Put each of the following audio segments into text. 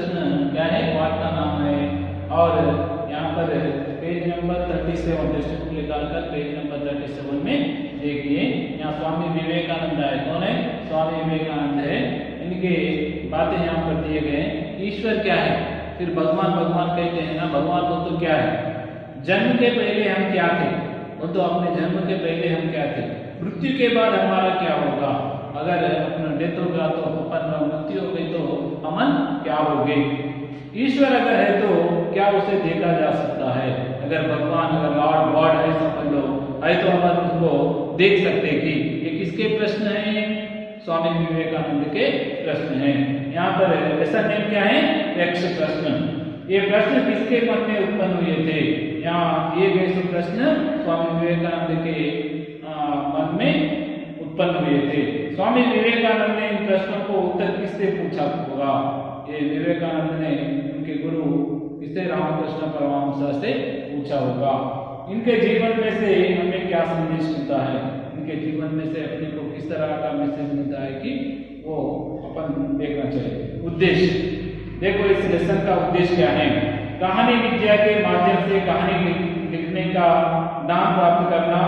प्रश्न क्या है, पाठ का नाम है। और यहाँ पर पेज नंबर 37 टेक्स्ट बुक निकालकर पेज नंबर 37 में देखिए, यहाँ स्वामी विवेकानंद है। कौन है? स्वामी विवेकानंद है। इनके बातें यहाँ पर दिए गए हैं। ईश्वर क्या है? फिर भगवान भगवान कहते हैं ना, भगवान तो क्या है? जन्म के पहले हम क्या थे? वो तो अपने जन्म के पहले हम क्या थे? मृत्यु के बाद हमारा क्या होगा? अगर अपना डेथ होगा तो अपन मृत्यु हो गई तो अमन क्या होगे? ईश्वर अगर है तो क्या उसे देखा जा सकता है? अगर भगवान, अगर लॉर्ड गॉड है, समझ लो है, तो अपन उसको देख सकते कि ये किसके प्रश्न हैं? स्वामी विवेकानंद के प्रश्न हैं। यहाँ पर लेसन नेम क्या है? यक्ष प्रश्न। ये प्रश्न किसके मन में उत्पन्न हुए थे? यहाँ दिए गए सब प्रश्न स्वामी विवेकानंद के मन में उत्पन्न हुए थे। स्वामी विवेकानंद ने इन प्रश्नों को उत्तर किससे पूछा होगा? ये विवेकानंद ने उनके गुरु किससे? रामकृष्ण परमहंस से पूछा होगा। इनके जीवन में से हमें क्या संदेश मिलता है? इनके जीवन में से अपने को किस तरह का मैसेज मिलता है कि वो अपन देखना चाहिए। उद्देश्य देखो, इस लेसन का उद्देश्य क्या है? कहानी विद्या के माध्यम से कहानी लिखने का ज्ञान प्राप्त करना,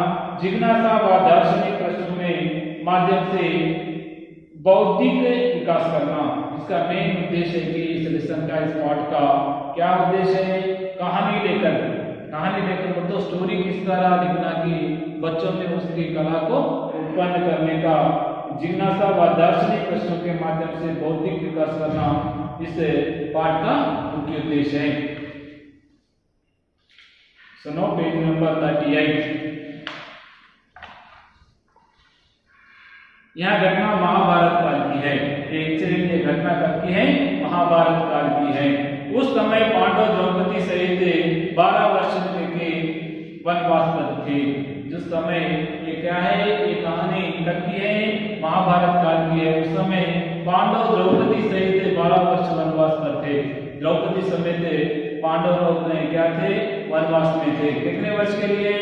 जिज्ञासा व दार्शनिक प्रश्नों में माध्यम से बौद्धिक विकास करना। इसका मेन उद्देश्य है कि इस लेसन का, इस पाठ का क्या उद्देश्य है? कहानी लेकर मतलब स्टोरी किस तरह लिखना कि बच्चों में उसकी कला को उत्पन्न करने का, जिज्ञासा व दार्शनिक प्रश्नों के माध्यम से बौद्धिक विकास करना इस पाठ का मुख्य उद्देश्य है। सुनो पेज नंबर 38। यहाँ घटना महाभारत काल की है। ये घटना कब की है? महाभारत काल की है। उस समय पांडव द्रौपदी सहित 12 वर्ष के वनवास पर थे। जिस समय ये क्या है, ये कहानी कब की है? महाभारत काल की है। उस समय पांडव द्रौपदी सहित 12 वर्ष वनवास पर थे। द्रौपदी समेत पांडव लोग क्या थे? वनवास में थे। कितने वर्ष के लिए?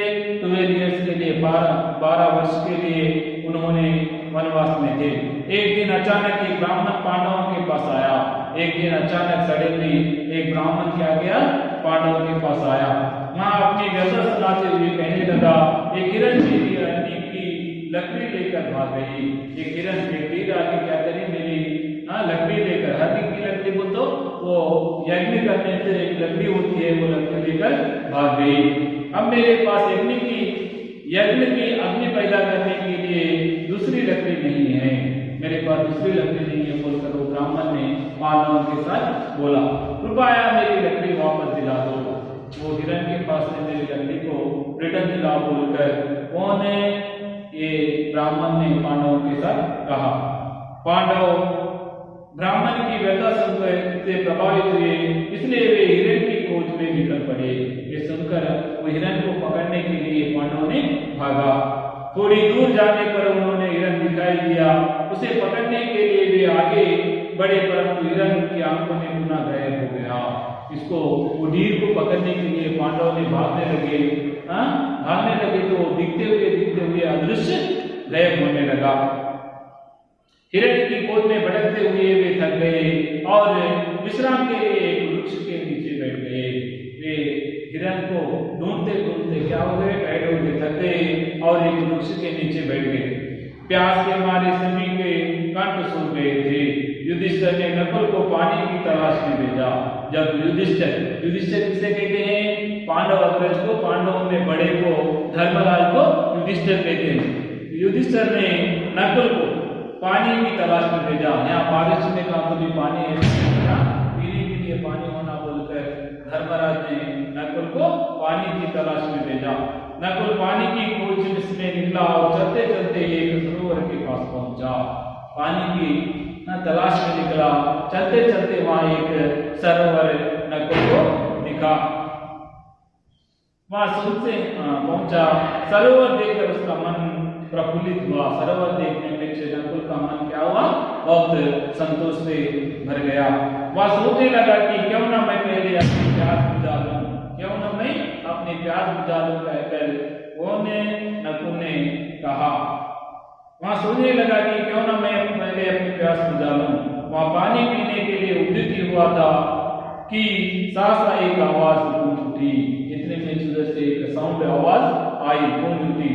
12 इयर्स के लिए, 12 वर्ष के लिए उन्होंने वनवास में थे। एक दिन अचानक एक ब्राह्मण पांडवों के पास आया। एक दिन अचानक सडनली एक ब्राह्मण क्या गया? पांडवों के पास आया। वहां अपनी व्यथा सुनाते हुए कहने लगा, एक हिरण मेरी अग्नि की लकड़ी लेकर भाग गई। एक हिरण एक आगे क्या करी? मेरी लकड़ी लेकर, हड्डी की लकड़ी को तो वो यज्ञ करने से एक लकड़ी होती है, वो लकड़ी लेकर भाग गई। अब मेरे पास यज्ञ की अग्नि पैदा करने के लिए दूसरी लकड़ी नहीं है, मेरे पास दूसरी लकड़ी नहीं है बोलकर वो ब्राह्मण ने पांडवों के साथ बोला, कृपया मेरी लकड़ी वापस दिला दो। वो हिरण के पास से मेरी लकड़ी को रिटर्न दिला बोलकर कौन है? ये ब्राह्मण ने पांडवों के साथ कहा। पांडव ब्राह्मण की व्यथा सुनकर से प्रभावित हुए, इसलिए वे हिरण की खोज में निकल पड़े। ये सुनकर वो हिरण को पकड़ने के लिए पांडवों ने भागा। थोड़ी दूर जाने पर उन्होंने हिरण दिखाई दिया। उसे पकड़ने के लिए वे आगे बढ़े, परंतु हिरण की आंखों में पुनः गायब हो गया। इसको उडीर को पकड़ने के लिए पांडव ने भागने लगे तो दिखते हुए अदृश्य गायब होने लगा। हिरण की गोद में भटकते हुए वे थक गए और विश्राम के लिए एक वृक्ष के नीचे बैठ गए। वे हिरण को ढूंढते क्या हो गए? टायर्ड हो गए, थक गए और एक वृक्ष के नीचे बैठ गए। प्यास के मारे सभी के कंठ सूख गए थे। युधिष्ठिर ने नकुल को पानी की तलाश में भेजा। जब युधिष्ठिर किसे कहते हैं? पांडव अग्रज को, पांडवों में बड़े को, धर्मराज को युधिष्ठिर कहते हैं। युधिष्ठिर ने नकुल को पानी की तलाश में भेजा। यहाँ बारिश में कहा तो भी पानी है, पीने के लिए पानी होना बोलकर धर्मराज ने नकुल को पानी की तलाश में भेजा। नकुल पानी की खोज में निकला और चलते चलते एक सरोवर के पास पहुंचा। पानी की तलाश में निकला, चलते चलते वहां एक सरोवर नकुल को दिखा। वहां सुनते पहुंचा। सरोवर देखकर उसका मन प्रफुल्लित हुआ। सरोवर देखने में नकुल का मन क्या हुआ? बहुत संतोष से भर गया। वह सोचने लगा कि क्यों ना मैं पहले अपनी प्यास बुझा लूं, क्यों ना मैं अपनी प्यास बुझा लूं कहकर नकुल ने कहा। वहां सोचने लगा कि क्यों ना मैं पहले अपनी प्यास बुझा लूं। वहां पानी पीने के लिए उद्यत हुआ था कि सासा एक आवाज गूंज उठी। इतने में उधर से एक साउंड आवाज आई, गूंज उठी,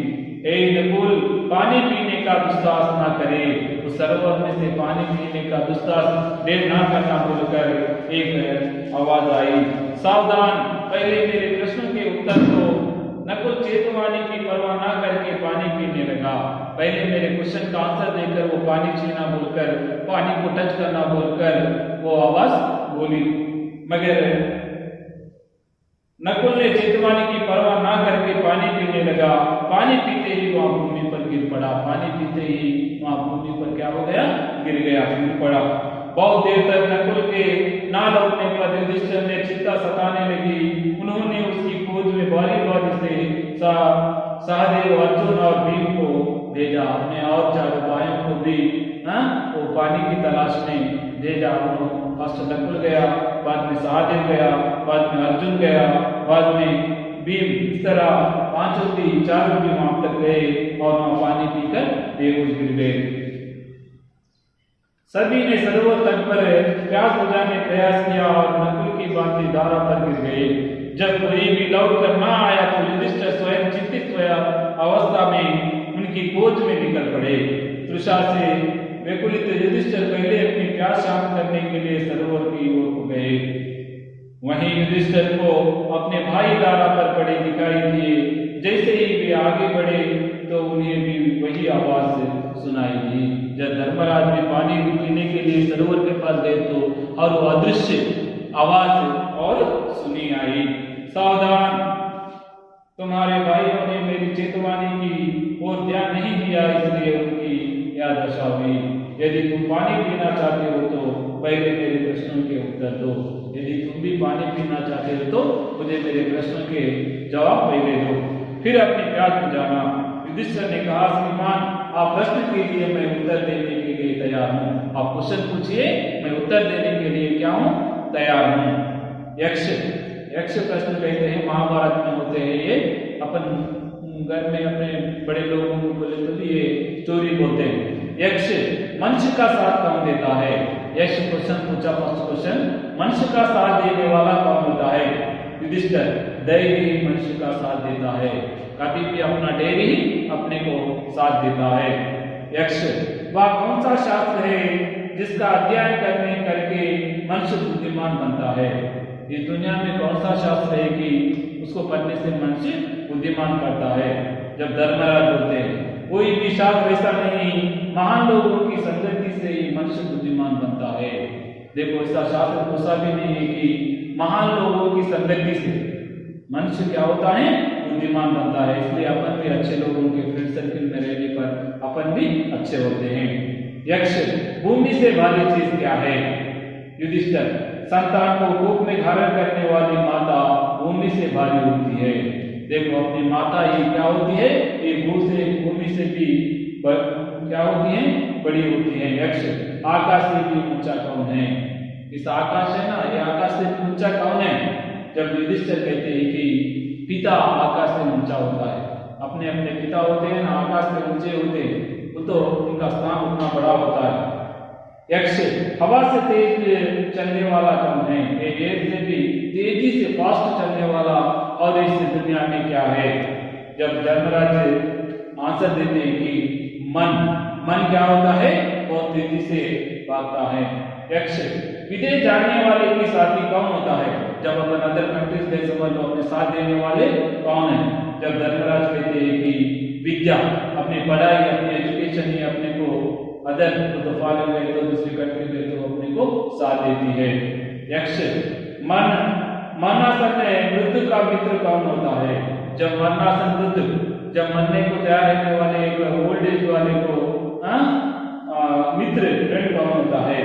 ए नकुल पानी पीने का दुस्साहस ना करे। उस सरोवर में से पानी पीने का दुस्साहस देर ना करना बोलकर एक आवाज आई, सावधान, पहले मेरे प्रश्न के उत्तर दो। नकुल चेतवानी की परवाह ना करके पानी पीने लगा। पहले मेरे क्वेश्चन का आंसर देकर वो पानी छीना बोलकर, पानी को टच करना बोलकर वो आवाज बोली, मगर नकुल ने चेतवानी की परवाह ना करके पानी पीने लगा। पानी पीते ही वहां भूमि पर गिर पड़ा। पानी पीते ही वहां भूमि पर क्या हो गया? गिर गया, गिर पड़ा। बहुत देर तक नकुल के ना लौटने पर युधिष्ठिर ने चिंता सताने लगी। उन्होंने उसकी खोज में बारी बारी से सहदेव, अर्जुन और भीम को भेजा। अपने और चारों भाइयों को भी वो पानी की तलाश में भेजा। फर्स्ट नकुल गया, बाद में सहदेव गया, बाद में अर्जुन गया, बाद में भीम। इस तरह चारों भी वहां तक गए और वहां पानी पीकर बेहोश गिर गए। सभी ने सरोवर तट पर प्यास बुझाने प्रयास किया और नकुल की बातें धारा पर गिर गए। जब कोई भी लौट कर ना आया तो युधिष्ठिर स्वयं चिंतित अवस्था में उनकी खोज में निकल पड़े। तृषा से व्याकुलित युधिष्ठिर पहले अपनी प्यास शांत करने के लिए सरोवर की ओर को गए। वहीं युधिष्ठिर को अपने भाई दारा पर पड़े दिखाई दिए। जैसे ही वे आगे बढ़े तो उन्हें भी वही आवाज सुनाई दी। जब धर्मराज ने पानी पीने के लिए सरोवर के पास गए तो और वो अदृश्य आवाज और सुनी आई, सावधान, तुम्हारे भाइयों ने मेरी चेतवानी की ओर ध्यान नहीं दिया, इसलिए उनकी यह दशा हुई। यदि तुम पानी पीना चाहते हो तो पहले मेरे प्रश्नों के उत्तर दो। यदि तुम भी पानी पीना चाहते हो तो मुझे मेरे प्रश्न के जवाब पहले दो, फिर अपनी प्यास बुझाना। युधिष्ठिर ने कहा, श्रीमान, आप प्रश्न कीजिए, मैं उत्तर देने के लिए तैयार हूँ। आप क्वेश्चन पूछिए, मैं उत्तर देने के लिए क्या हूँ? तैयार हूँ। यक्ष प्रश्न कहते हैं, महाभारत में होते हैं ये। अपन घर में अपने बड़े लोगों को बोले तो ये स्टोरी बोलते हैं। यक्ष, मनुष्य का साथ कौन देता है? यक्ष क्वेश्चन पूछा, फर्स्ट क्वेश्चन, मनुष्य का साथ देने वाला कौन होता है? युधिष्ठिर, दैवी मनुष्य का साथ देता है। कभी भी अपना डेरी अपने को साथ देता है। यक्ष, वह कौन सा शास्त्र है जिसका अध्ययन करके मनुष्य बुद्धिमान बनता है? इस दुनिया में कौन सा शास्त्र है कि उसको पढ़ने से मनुष्य बुद्धिमान करता है? जब धर्मराज बोलते हैं, कोई भी शास्त्र ऐसा नहीं, महान लोगों की संगति से ही मनुष्य बुद्धिमान बनता है। देखो, ऐसा शास्त्र कोसा भी नहीं है कि महान लोगों की संगति से मनुष्य क्या होता है? बुद्धिमान बनता है। इसलिए अपन भी अच्छे लोगों के फ्रेंड सर्किल में रहने पर अपन भी अच्छे होते हैं। यक्ष, भूमि से भारी चीज क्या है? युधिष्ठिर, संतान को कोख में धारण करने वाली माता भूमि से भारी होती है। देखो, अपनी माता ये क्या होती है? ये भूमि से भी क्या होती है? बड़ी होती है। यक्ष, आकाश से भी ऊंचा कौन है? इस आकाश है ना, ये आकाश से भी ऊंचा कौन है? जब युधिष्ठिर कहते हैं कि पिता आकाश से ऊंचा होता है, अपने अपने पिता होते हैं ना, आकाश में ऊंचे होते हैं, वो तो उनका स्थान उतना बड़ा होता है। यक्ष, हवा से तेज चलने वाला कौन है? एयर से भी तेजी से फास्ट चलने वाला और इस दुनिया में क्या है? जब धर्मराज आंसर देते हैं कि मन क्या होता है? बहुत तेजी से भागता है। यक्ष, विदेश जाने वाले की साथी कौन होता है? जब अपन अदर कंट्रीज गए, समझ लो अपने साथ देने वाले कौन है? जब धर्मराज कहते हैं कि विद्या, अपनी पढ़ाई, अपनी एजुकेशन ही अपने को अदर तो फॉरेन गए तो दूसरी कंट्री गए तो अपने को साथ देती है। यक्ष, मरणासन में वृद्ध का मित्र कौन होता है? जब मरणासन वृद्ध, जब मरने को तैयार रहने वाले ओल्ड एज वाले को मित्र फ्रेंड कौन होता है?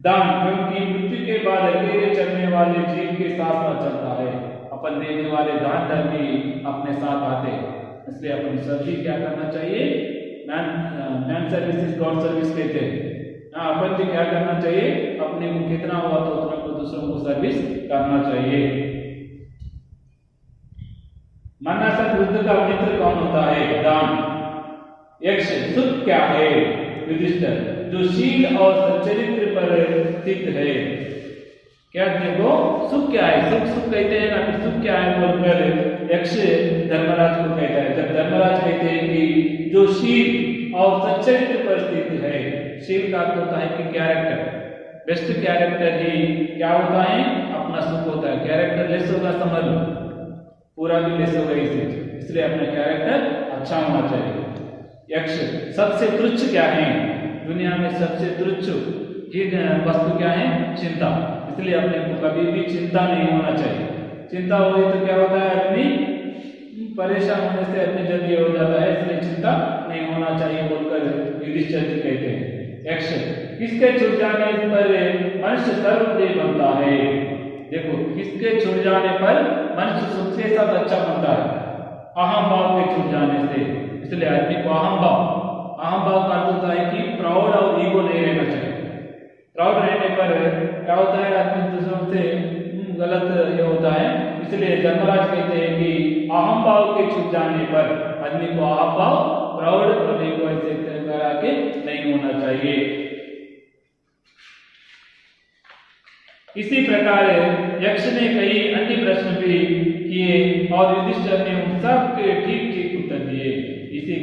दान, क्योंकि मृत्यु के बाद अकेले चलने वाले जीव के साथ न चलता है। अपन देने वाले दान धर्मी अपने साथ आते हैं, इसलिए अपन सभी क्या करना चाहिए? Man service is God service कहते हैं। अपन भी क्या करना चाहिए? अपने को कितना हुआ तो उतना को दूसरों को सर्विस करना चाहिए। मरणासन वृद्ध का मित्र कौन होता है? दान। यक्ष, सुख क्या है? युधिष्ठिर, जो शील और सच्चरित्र पर स्थित है। क्या देखो सुख क्या है, सुख कहते हैं ना, सुख क्या है बोलकर यक्ष धर्मराज को कहता है। जब धर्मराज कहते हैं कि जो शील और सच्चरित्र पर स्थित है, शील का अर्थ होता है कि कैरेक्टर, बेस्ट कैरेक्टर ही क्या होता है, अपना सुख होता है। कैरेक्टर लेस होगा समझ लो, पूरा भी लेस होगा इसलिए अपना कैरेक्टर अच्छा होना चाहिए। यक्ष सबसे तुच्छ क्या है, दुनिया में सबसे तुच्छ वस्तु क्या है, चिंता। इसलिए अपने को कभी भी चिंता नहीं होना चाहिए। चिंता हो तो क्या होता है, आदमी परेशान होने से आदमी जल्दी हो जाता है, इसलिए चिंता नहीं होना चाहिए बोलकर युधिष्ठिर जी कहते हैं। यक्ष किसके छूट जाने पर मनुष्य सर्वदेव बनता है। देखो किसके छूट जाने पर मनुष्य सबसे सब अच्छा बनता है, अहम भाव के छूट जाने से। इसलिए आदमी को अहम भाव का अर्थ होता है कि प्राउड और ईगो नहीं रहना चाहिए। प्राउड रहने पर क्या होता है, आदमी दूसरों से गलत ये होता है। इसलिए धर्मराज कहते हैं कि अहम भाव के छूट जाने पर आदमी को अहम भाव, प्राउड और ईगो ऐसे करा के नहीं होना चाहिए। इसी प्रकार यक्ष ने कई अन्य प्रश्न भी किए और युधिष्ठिर ने उन सब के ठीक ठीक उत्तर दिए। इसी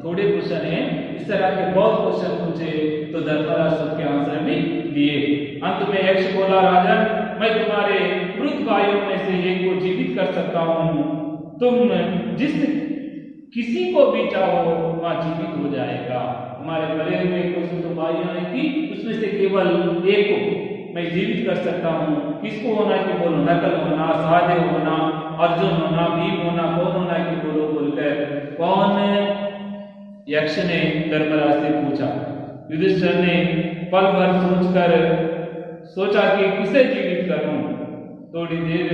थोड़े क्वेश्चन है, इस तरह के बहुत क्वेश्चन पूछे तो धर्मराज सबके आंसर भी दिए। अंत में यक्ष बोला, राजन मैं तुम्हारे मृत भाइयों में से एक को जीवित कर सकता हूँ, तुम जिस किसी को भी चाहो वह जीवित हो जाएगा। हमारे मरे हुए कुछ तो भाइयों हैं कि उसमें से केवल एक को मैं जीवित कर सकता हूँ। किसको होना कि बोलो, नकल होना, सहदेव होना, अर्जुन होना, भीम होना, कौन होना कि बोलो बोलकर। कौन? यक्ष ने धर्मराज से पूछा। युधिष्ठिर ने पल भर सोचा कि किसे जीवित करूं। थोड़ी देर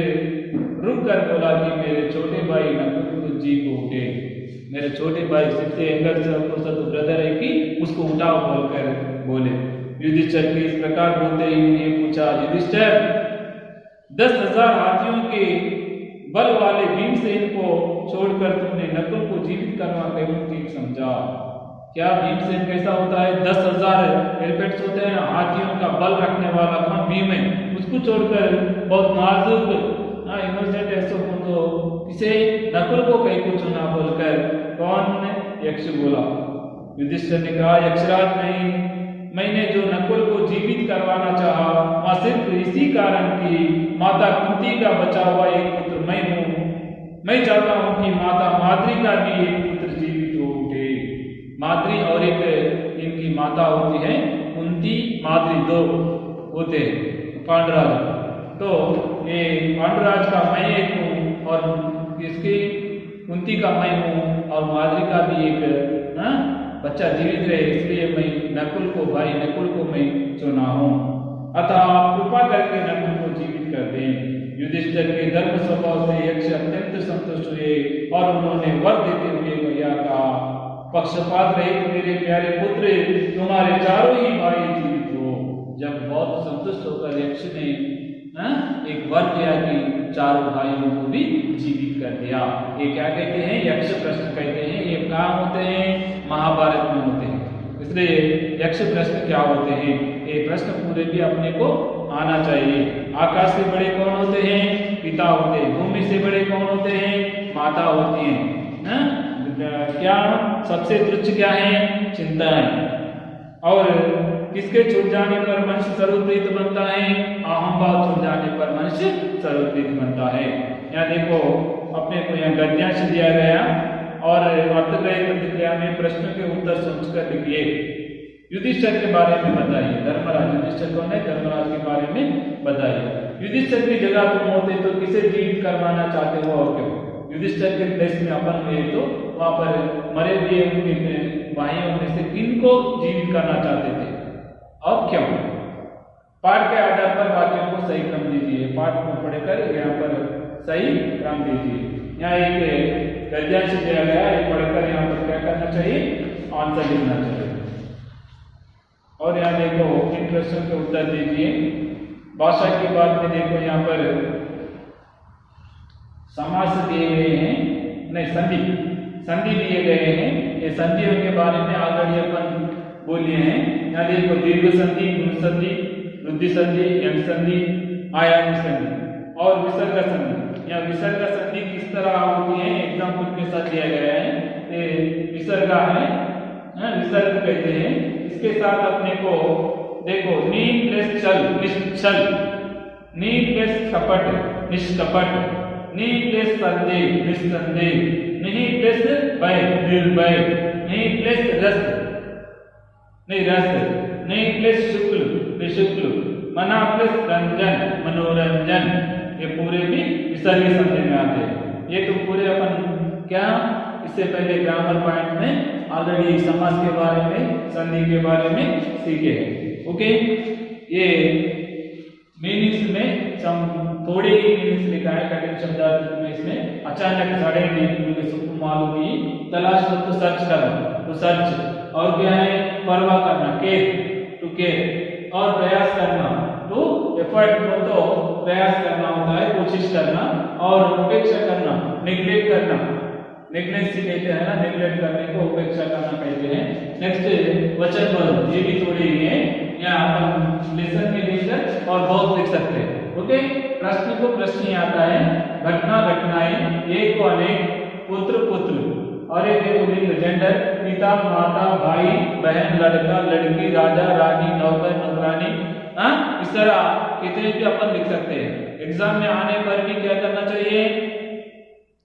रुक कर बोला कि मेरे छोटे भाई नकुल को जीव उठे। मेरे छोटे भाई सबसे एंगर से ब्रदर है कि उसको उठाओ बोलकर बोले। युधिष्ठिर के इस प्रकार बोलते ही उन्हें पूछा, युधिष्ठिर 10,000 हाथियों के बल वाले भीमसेन को छोड़कर तुमने नकुल को जीवित करना क्यों ठीक समझा? क्या भीमसेन कैसा होता है? 10,000 एलिफेंट्स होते हैं, हाथियों का बल रखने वाला कौन? भीम है। उसको छोड़कर बहुत नाजुक इनोसेंट ऐसे तो किसे नकुल को कहीं को चुना बोलकर कौन? यक्ष बोला। युधिष्ठिर ने कहा, यक्षराज नहीं, मैंने जो नकुल को जीवित करवाना चाहा वह सिर्फ इसी कारण कि माता कुंती का बचा हुआ एक पुत्र मैं हूँ। मैं चाहता हूँ कि माता माद्री का भी एक पुत्र जीवित हो उठे। माद्री और एक इनकी माता होती है कुंती, माद्री, दो होते पांडुराज। तो ये पांडुराज का मैं एक हूँ और इसकी कुंती का मैं हूँ और माद्री का भी एक बच्चा जीवित रहे, इसलिए मैं नकुल को मैं चुना हूँ। अतः आप कृपा करके नकुल को जीवित कर दें। युधिष्ठिर के धर्म स्वभाव से यक्ष अत्यंत संतुष्ट हुए और उन्होंने वर देते हुए भैया कहा, पक्षपात रहित मेरे प्यारे पुत्र, तुम्हारे चारों ही भाई जीवित हो। जब बहुत संतुष्ट होकर यक्ष ने एक वर दिया कि चारों भाइयों को भी जीवित कर दिया। ये क्या कहते हैं? यक्ष प्रश्न कहते हैं। ये कहाँ होते हैं? महाभारत में होते हैं। इसलिए यक्ष प्रश्न क्या होते हैं? ये प्रश्न पूरे भी अपने को आना चाहिए। आकाश से बड़े कौन होते हैं? पिता होते हैं। भूमि से बड़े कौन होते हैं? माता होती हैं। क्या सबसे तुच्छ क्या है? चिंताएं। और किसके छूट जाने पर मनुष्य सर्वप्रीत बनता है? अहम भाव छूट जाने पर मनुष्य सर्वप्रीत बनता है। यहाँ देखो अपने को यहाँ गद्यांश दिया गया और अर्थग्रह प्रतिक्रिया में प्रश्न के उत्तर सोचकर लिखिए। युधिष्ठिर के बारे में बताइए। धर्मराज, युधिष्ठिर कौन है? धर्मराज के बारे में बताइए। युधिष्ठिर की जगह तुम होते तो किसे जीवित करवाना चाहते हो और क्यों? युधिष्ठिर के प्लेस में अपन हुए तो वहां पर मरे हुए उनके भाइयों में से किनको जीवित करना चाहते थे और क्यों? पाठ के आधार पर वाक्यों को सही क्रम दीजिए। पाठ को पढ़कर यहाँ पर सही क्रम दीजिए। यहाँ एक गद्यांश दिया गया है, पढ़कर यहाँ पर क्या करना चाहिए? आंसर लिखना चाहिए। और यहाँ देखो इन प्रश्नों के उत्तर दीजिए। भाषा की बात में देखो यहाँ पर समास दिए गए हैं, नहीं संधि दिए गए हैं। ये संधियों के बारे में ऑलरेडी अपन बोलिए हैं। यहाँ देखो दीर्घ संधि, गुण संधि, वृद्धि संधि, यंग संधि, आयामी संधि और विसर्ग संधि। यहाँ विसर्ग संधि किस तरह होती है एग्जाम्पल के साथ दिया गया है। विसर्गा है, विसर्ग कहते हैं। इसके साथ अपने को देखो नी प्लस चल निश्चल, नी प्लस कपट निष्कपट, नी प्लस संदेह निस्संदेह, नहीं प्लस भय निर्भय, नहीं प्लस रस नहीं रस, नहीं प्लस शुक्ल निशुक्ल, मना प्लस रंजन मनोरंजन। ये पूरे भी विसर्ग संधि में आते हैं। ये तो पूरे अपन क्या इससे पहले ग्रामर पॉइंट में ऑलरेडी समास के बारे में, संधि के बारे में सीखे हैं। ओके, ये मीनिंग्स में थोड़े ही मीनिंग्स लिखा है कठिन शब्दार्थ में। इसमें अचानक सडनली मुझे सबको मालूम ही तलाश करो तो सर्च करना, तो सर्च। और क्या है परवाह करना, केयर टू केयर, और प्रयास करना तो एफर्ट को तो प्रयास करना होता है, कोशिश करना। और उपेक्षा करना नेग्लेक्ट करना, नेग्लेक्ट कहते हैं ना, नेग्लेक्ट करने को उपेक्षा करना कहते हैं। नेक्स्ट वचन पद, ये भी थोड़ी ही है, यहाँ अपन लेसन में लिखकर और बहुत लिख सकते हैं। ओके, प्रश्न को प्रश्न ही आता है, घटना घटनाएं, एक को अनेक, पुत्र पुत्र, और एक देखो लिंग जेंडर, पिता माता भाई बहन लड़का लड़की राजा रानी नौकर नौकरानी। इस तरह कितने भी अपन लिख सकते हैं। एग्जाम में आने पर भी क्या करना चाहिए,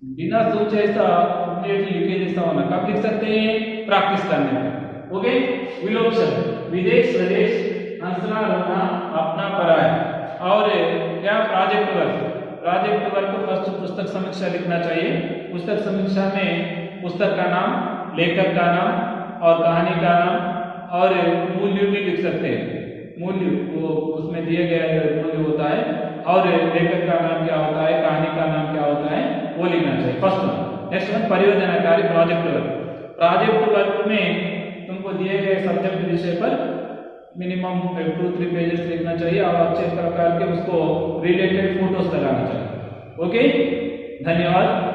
बिना सोचे ऐसा लिखे जैसा होना। कब लिख सकते हैं, प्रैक्टिस करने में। ओके, विलोपन, विदेश स्वदेश, हंसना रोना अपना पराया। और क्या प्रोजेक्ट वर्क, प्रोजेक्ट वर्क को फर्स्ट पुस्तक समीक्षा लिखना चाहिए। पुस्तक समीक्षा में पुस्तक का नाम, लेखक का नाम और कहानी का नाम और मूल्य भी लिख सकते हैं। मूल्य वो उसमें दिए गए मूल्य होता है, और लेखक का नाम क्या होता है, कहानी का नाम क्या होता है, वो लिखना चाहिए फर्स्ट वन। नेक्स्ट वन परियोजना कार्य, प्रोजेक्ट वर्क। प्रोजेक्ट वर्क में तुमको दिए गए सब्जेक्ट विषय पर मिनिमम 2-3 पेजेस लिखना चाहिए, और अच्छे प्रकार के उसको रिलेटेड फोटोज लगाना चाहिए। ओके, धन्यवाद।